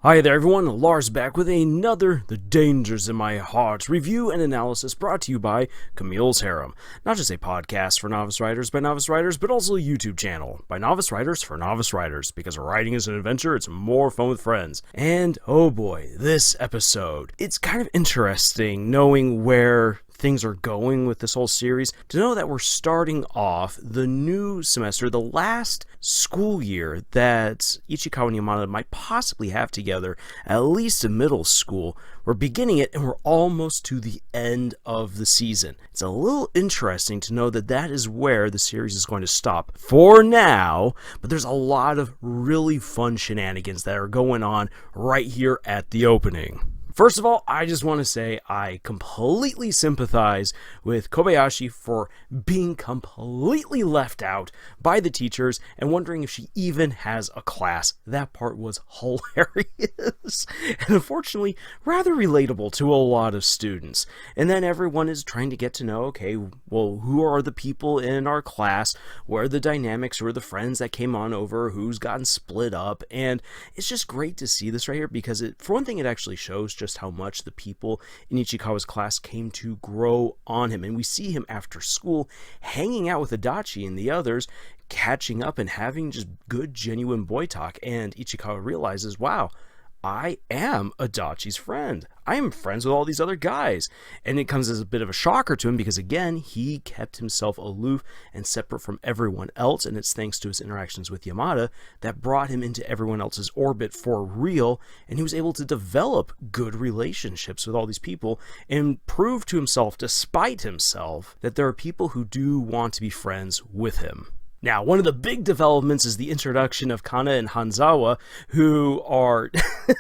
Hi there everyone, Lars back with another The Dangers in My Heart review and analysis brought to you by Camille's Harem. Not just a podcast for novice writers by novice writers, but also a YouTube channel by novice writers for novice writers, because writing is an adventure, it's more fun with friends. And oh boy, this episode, it's kind of interesting knowing where things are going with this whole series, to know that we're starting off the new semester, the last school year that Ichikawa and Yamada might possibly have together, at least in middle school. We're beginning it and we're almost to the end of the season. It's a little interesting to know that that is where the series is going to stop for now, but there's a lot of really fun shenanigans that are going on right here at the opening. First of all, I just want to say I completely sympathize with Kobayashi for being completely left out by the teachers and wondering if she even has a class. That part was hilarious and unfortunately rather relatable to a lot of students. And then everyone is trying to get to know, okay, well, who are the people in our class? What are the dynamics? Who are the friends that came on over? Who's gotten split up? And it's just great to see this right here because for one thing, it actually shows just how much the people in Ichikawa's class came to grow on him. And we see him after school hanging out with Adachi and the others, catching up and having just good, genuine boy talk. And Ichikawa realizes, wow, I am Adachi's friend. I am friends with all these other guys. And it comes as a bit of a shocker to him because, again, he kept himself aloof and separate from everyone else. And it's thanks to his interactions with Yamada that brought him into everyone else's orbit for real. And he was able to develop good relationships with all these people and prove to himself, despite himself, that there are people who do want to be friends with him. Now, one of the big developments is the introduction of Kana and Hanzawa, who are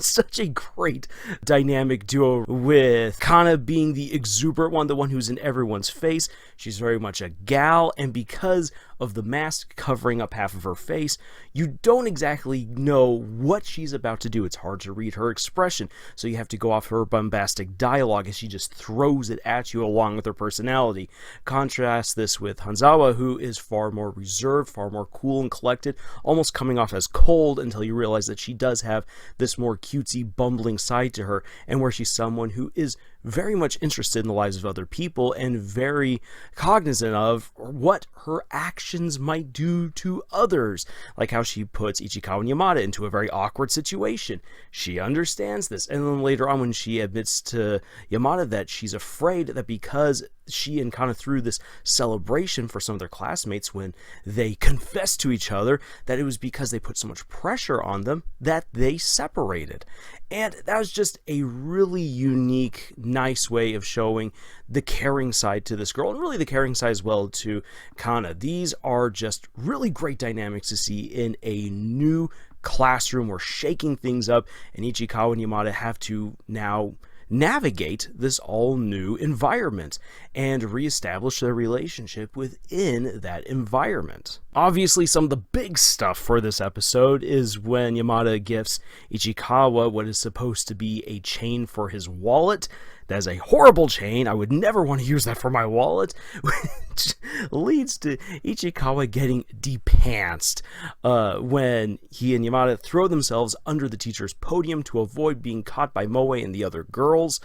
such a great dynamic duo, with Kana being the exuberant one, the one who's in everyone's face. She's very much a gal, and because of the mask covering up half of her face, you don't exactly know what she's about to do. It's hard to read her expression, so you have to go off her bombastic dialogue as she just throws it at you along with her personality. Contrast this with Hanzawa, who is far more reserved, far more cool and collected, almost coming off as cold until you realize that she does have this more cutesy, bumbling side to her, and where she's someone who is very much interested in the lives of other people and very cognizant of what her actions might do to others, like how she puts Ichikawa and Yamada into a very awkward situation. She understands this, and then later on when she admits to Yamada that she's afraid that because she and Kana threw this celebration for some of their classmates when they confessed to each other, that it was because they put so much pressure on them that they separated. And that was just a really unique, nice way of showing the caring side to this girl, and really the caring side as well to Kana. These are just really great dynamics to see in a new classroom. We're shaking things up, and Ichikawa and Yamada have to now navigate this all new environment and reestablish their relationship within that environment. Obviously, some of the big stuff for this episode is when Yamada gifts Ichikawa what is supposed to be a chain for his wallet. That is a horrible chain. I would never want to use that for my wallet, which leads to Ichikawa getting depantsed when he and Yamada throw themselves under the teacher's podium to avoid being caught by Moe and the other girls.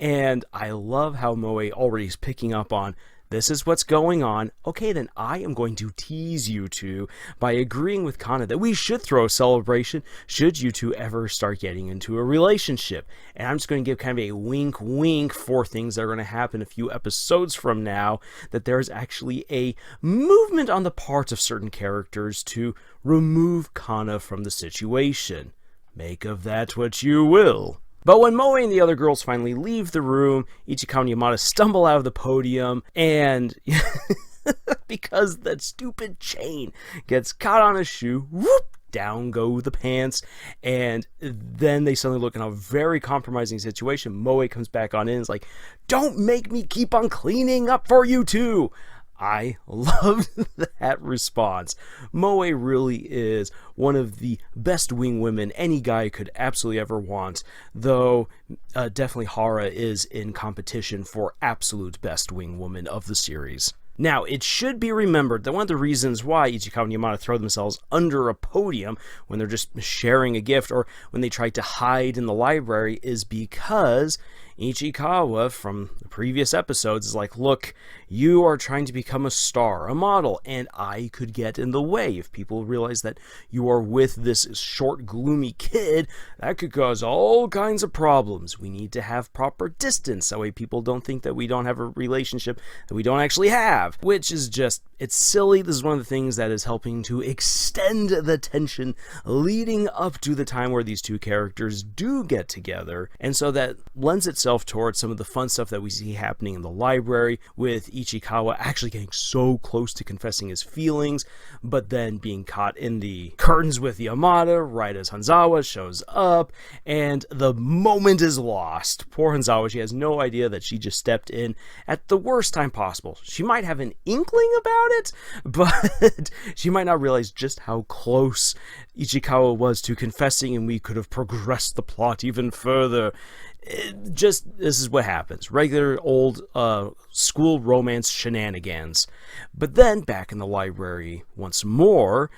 And I love how Moe already is picking up on, this is what's going on. Okay, then I am going to tease you two by agreeing with Kana that we should throw a celebration should you two ever start getting into a relationship. And I'm just going to give kind of a wink wink for things that are going to happen a few episodes from now, that there's actually a movement on the part of certain characters to remove Kana from the situation. Make of that what you will. But when Moe and the other girls finally leave the room, Ichikawa and Yamada stumble out of the podium, and because that stupid chain gets caught on a shoe, whoop, down go the pants, and then they suddenly look in a very compromising situation. Moe comes back on in and is like, don't make me keep on cleaning up for you two. I loved that response. Moe really is one of the best wing women any guy could absolutely ever want, though definitely Hara is in competition for absolute best wing woman of the series. Now, it should be remembered that one of the reasons why Ichikawa and Yamada throw themselves under a podium when they're just sharing a gift or when they try to hide in the library is because Ichikawa from the previous episodes is like, look, you are trying to become a star, a model, and I could get in the way. If people realize that you are with this short, gloomy kid, that could cause all kinds of problems. We need to have proper distance. That way people don't think that we don't have a relationship that we don't actually have, which is just, it's silly. This is one of the things that is helping to extend the tension leading up to the time where these two characters do get together. And so that lends itself towards some of the fun stuff that we see happening in the library, with Ichikawa actually getting so close to confessing his feelings, but then being caught in the curtains with Yamada right as Hanzawa shows up, and the moment is lost. Poor Hanzawa, she has no idea that she just stepped in at the worst time possible. She might have an inkling about it, but she might not realize just how close Ichikawa was to confessing, and we could have progressed the plot even further. This is what happens. Regular old school romance shenanigans. But then, back in the library once more,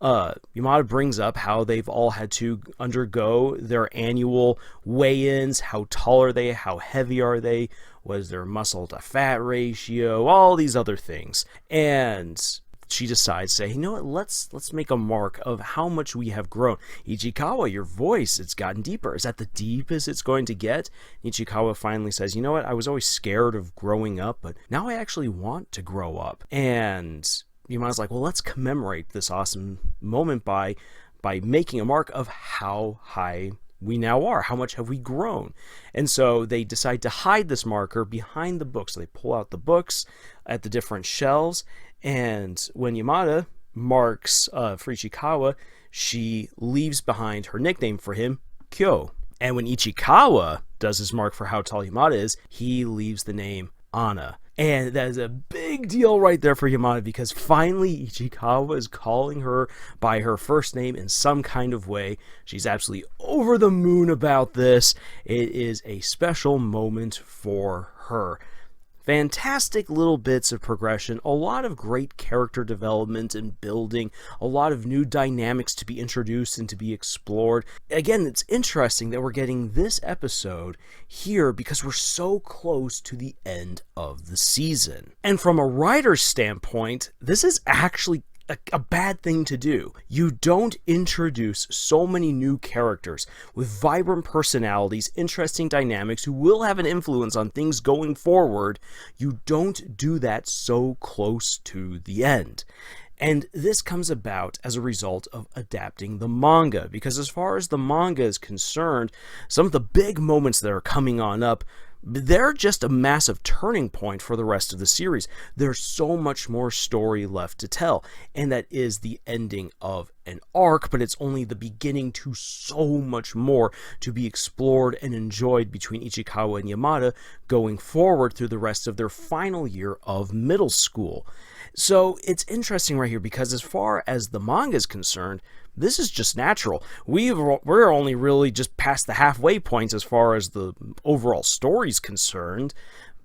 Yamada brings up how they've all had to undergo their annual weigh-ins. How tall are they? How heavy are they? What is their muscle to fat ratio? All these other things. And she decides to say, you know what, let's make a mark of how much we have grown. Ichikawa, your voice, it's gotten deeper. Is that the deepest it's going to get? Ichikawa finally says, you know what, I was always scared of growing up, but now I actually want to grow up. And Yamada's like, well, let's commemorate this awesome moment by making a mark of how high we now are. How much have we grown? And so they decide to hide this marker behind the books. So they pull out the books at the different shelves, and when Yamada marks for Ichikawa, she leaves behind her nickname for him, Kyo. And when Ichikawa does his mark for how tall Yamada is, he leaves the name Anna. And that is a big deal right there for Yamada, because finally Ichikawa is calling her by her first name in some kind of way. She's absolutely over the moon about this. It is a special moment for her. Fantastic little bits of progression, a lot of great character development and building, a lot of new dynamics to be introduced and to be explored. Again, it's interesting that we're getting this episode here because we're so close to the end of the season. And from a writer's standpoint, this is actually a bad thing to do. You don't introduce so many new characters with vibrant personalities, interesting dynamics, who will have an influence on things going forward. You don't do that so close to the end. And this comes about as a result of adapting the manga, because as far as the manga is concerned, some of the big moments that are coming on up, they're just a massive turning point for the rest of the series. There's so much more story left to tell, and that is the ending of an arc, but it's only the beginning to so much more to be explored and enjoyed between Ichikawa and Yamada going forward through the rest of their final year of middle school. So it's interesting right here, because as far as the manga is concerned, this is just natural. We're only really just past the halfway points as far as the overall story's concerned,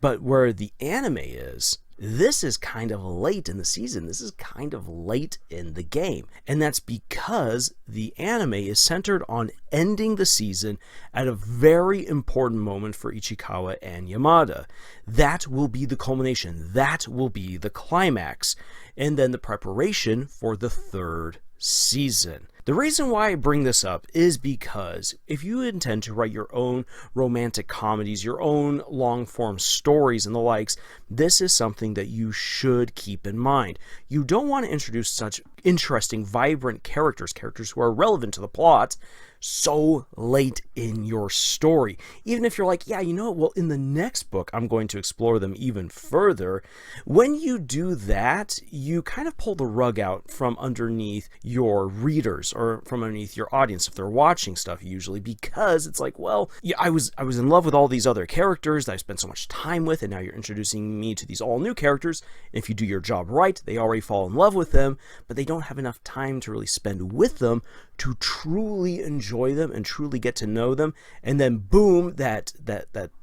but where the anime is, this is kind of late in the season. This is kind of late in the game. And that's because the anime is centered on ending the season at a very important moment for Ichikawa and Yamada. That will be the culmination. That will be the climax. And then the preparation for the third season. The reason why I bring this up is because if you intend to write your own romantic comedies, your own long-form stories and the likes, this is something that you should keep in mind. You don't want to introduce such interesting, vibrant characters who are relevant to the plot, so late in your story. Even if you're like, yeah, you know what, well, in the next book, I'm going to explore them even further. When you do that, you kind of pull the rug out from underneath your readers or from underneath your audience if they're watching stuff usually, because it's like, well, yeah, I was in love with all these other characters that I spent so much time with, and now you're introducing me to these all new characters. And if you do your job right, they already fall in love with them, but they don't have enough time to really spend with them to truly enjoy them and truly get to know them. And then boom, that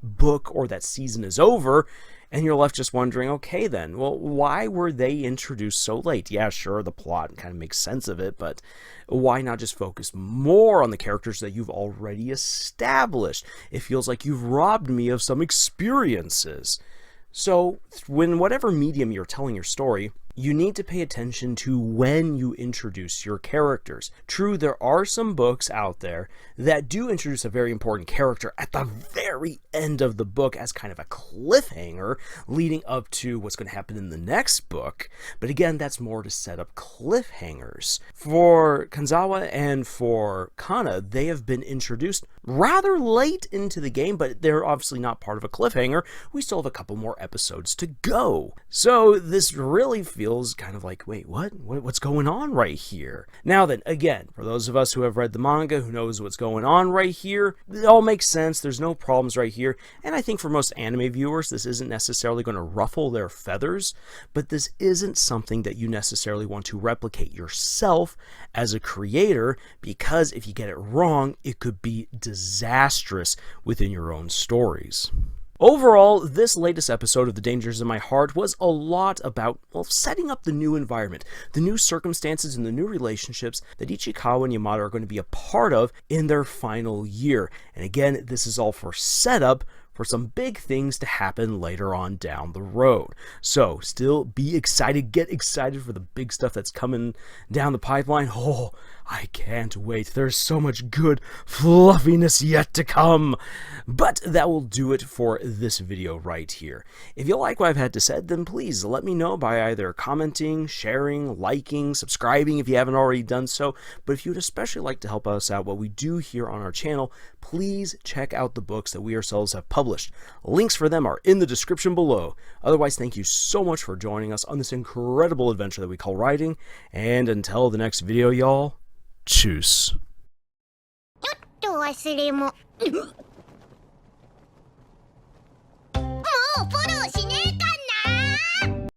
book or that season is over, And you're left just wondering, okay then, well, why were they introduced so late? Yeah, sure, the plot kind of makes sense of it, but why not just focus more on the characters that you've already established? It feels like you've robbed me of some experiences. So, when whatever medium you're telling your story, you need to pay attention to when you introduce your characters. True, there are some books out there that do introduce a very important character at the very end of the book as kind of a cliffhanger leading up to what's going to happen in the next book. But again, that's more to set up cliffhangers. For Kanzawa and for Kana, they have been introduced rather late into the game, but they're obviously not part of a cliffhanger. We still have a couple more episodes to go. So this really feels kind of like, wait, what's going on right here? Now then, again, for those of us who have read the manga, who knows what's going on right here, it all makes sense. There's no problems right here. And I think for most anime viewers, this isn't necessarily going to ruffle their feathers, but this isn't something that you necessarily want to replicate yourself as a creator, because if you get it wrong, it could be disastrous within your own stories. Overall, this latest episode of The Dangers in My Heart was a lot about, well, setting up the new environment, the new circumstances and the new relationships that Ichikawa and Yamada are going to be a part of in their final year. And again, this is all for setup for some big things to happen later on down the road. So, still be excited, get excited for the big stuff that's coming down the pipeline. Oh, I can't wait. There's so much good fluffiness yet to come. But that will do it for this video right here. If you like what I've had to say, then please let me know by either commenting, sharing, liking, subscribing if you haven't already done so. But if you'd especially like to help us out what we do here on our channel, please check out the books that we ourselves have published. Links for them are in the description below. Otherwise, thank you so much for joining us on this incredible adventure that we call writing. And until the next video, y'all, tschüss.